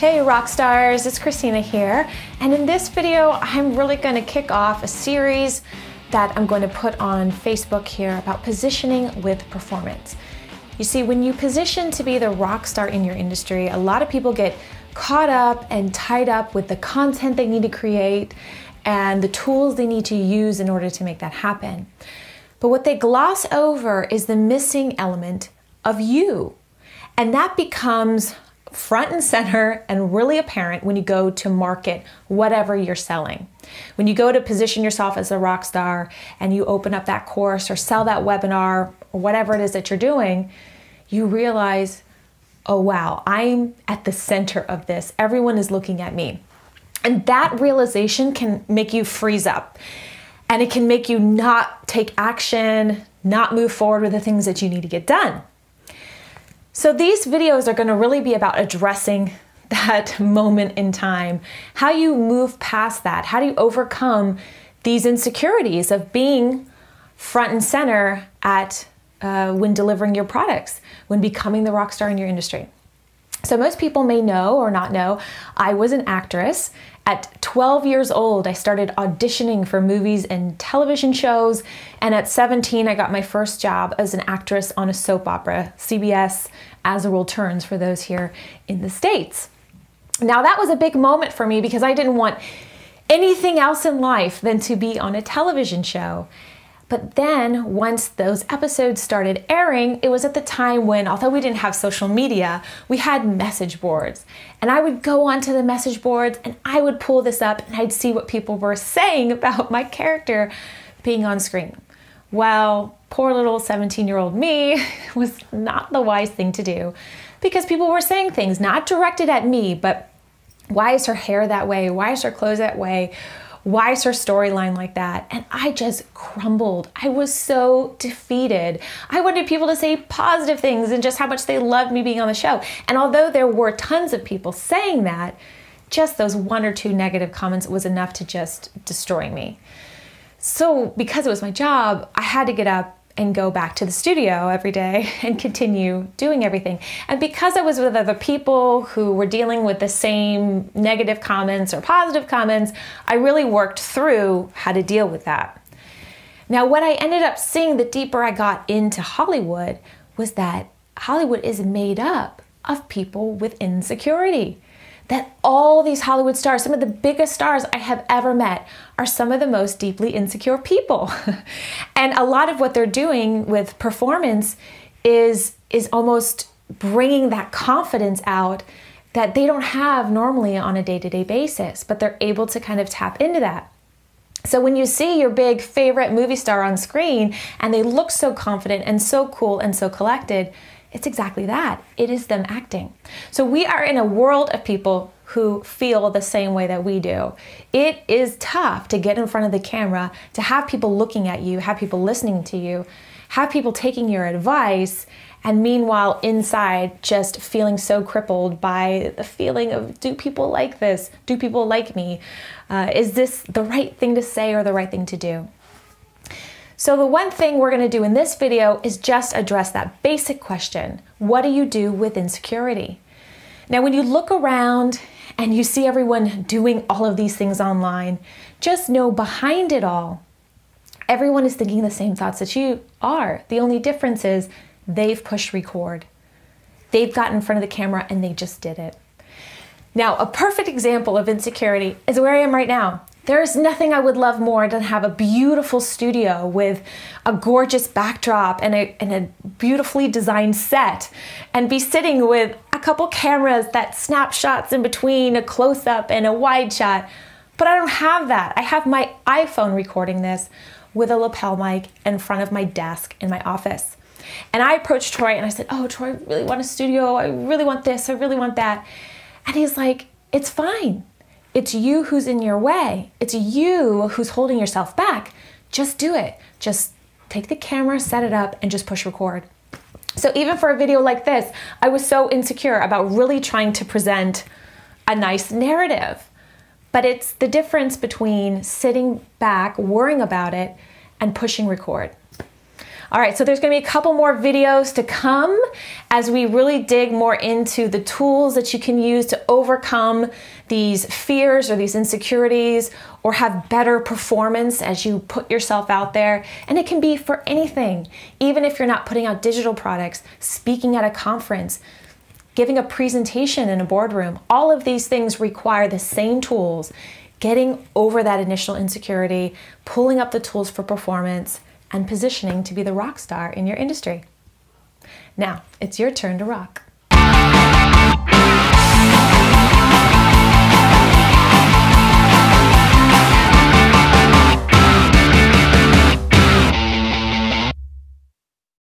Hey rock stars, it's Christina here, and in this video I'm really going to kick off a series that I'm going to put on Facebook here about positioning with performance. You see, when you position to be the rock star in your industry, a lot of people get caught up and tied up with the content they need to create and the tools they need to use in order to make that happen. But what they gloss over is the missing element of you, and that becomes front and center and really apparent when you go to market whatever you're selling. When you go to position yourself as a rock star and you open up that course or sell that webinar or whatever it is that you're doing, you realize, oh wow, I'm at the center of this. Everyone is looking at me. And that realization can make you freeze up, and it can make you not take action, not move forward with the things that you need to get done. So these videos are going to really be about addressing that moment in time, how you move past that, how do you overcome these insecurities of being front and center at when delivering your products, when becoming the rock star in your industry. So most people may know or not know, I was an actress. At 12 years old, I started auditioning for movies and television shows, and at 17, I got my first job as an actress on a soap opera, CBS, As the World Turns, for those here in the States. Now that was a big moment for me because I didn't want anything else in life than to be on a television show. But then once those episodes started airing, it was at the time when, although we didn't have social media, we had message boards. And I would go onto the message boards and I would pull this up and I'd see what people were saying about my character being on screen. Well, poor little 17-year-old me was not the wise thing to do, because people were saying things not directed at me, but why is her hair that way? Why is her clothes that way? Why is her storyline like that? And I just crumbled. I was so defeated. I wanted people to say positive things and just how much they loved me being on the show. And although there were tons of people saying that, just those one or two negative comments was enough to just destroy me. So because it was my job, I had to get up and go back to the studio every day and continue doing everything. And because I was with other people who were dealing with the same negative comments or positive comments, I really worked through how to deal with that. Now, what I ended up seeing the deeper I got into Hollywood was that Hollywood is made up of people with insecurity. That all these Hollywood stars, some of the biggest stars I have ever met, are some of the most deeply insecure people. And a lot of what they're doing with performance is almost bringing that confidence out that they don't have normally on a day-to-day basis, but they're able to kind of tap into that. So when you see your big favorite movie star on screen and they look so confident and so cool and so collected, it's exactly that. It is them acting. So we are in a world of people who feel the same way that we do. It is tough to get in front of the camera, to have people looking at you, have people listening to you, have people taking your advice, and meanwhile inside just feeling so crippled by the feeling of, do people like this? Do people like me? Is this the right thing to say or the right thing to do? So the one thing we're going to do in this video is just address that basic question. What do you do with insecurity? Now, when you look around and you see everyone doing all of these things online, just know behind it all, everyone is thinking the same thoughts that you are. The only difference is they've pushed record. They've gotten in front of the camera and they just did it. Now, a perfect example of insecurity is where I am right now. There's nothing I would love more than have a beautiful studio with a gorgeous backdrop and a beautifully designed set, and be sitting with a couple cameras that snap shots in between a close-up and a wide shot. But I don't have that. I have my iPhone recording this with a lapel mic in front of my desk in my office. And I approached Troy and I said, oh, Troy, I really want a studio. I really want this. I really want that. And he's like, it's fine. It's you who's in your way. It's you who's holding yourself back. Just do it. Just take the camera, set it up, and just push record. So even for a video like this, I was so insecure about really trying to present a nice narrative. But it's the difference between sitting back, worrying about it, and pushing record. All right, so there's gonna be a couple more videos to come as we really dig more into the tools that you can use to overcome these fears or these insecurities or have better performance as you put yourself out there. And it can be for anything, even if you're not putting out digital products, speaking at a conference, giving a presentation in a boardroom. All of these things require the same tools, getting over that initial insecurity, pulling up the tools for performance, and positioning to be the rock star in your industry. Now, it's your turn to rock.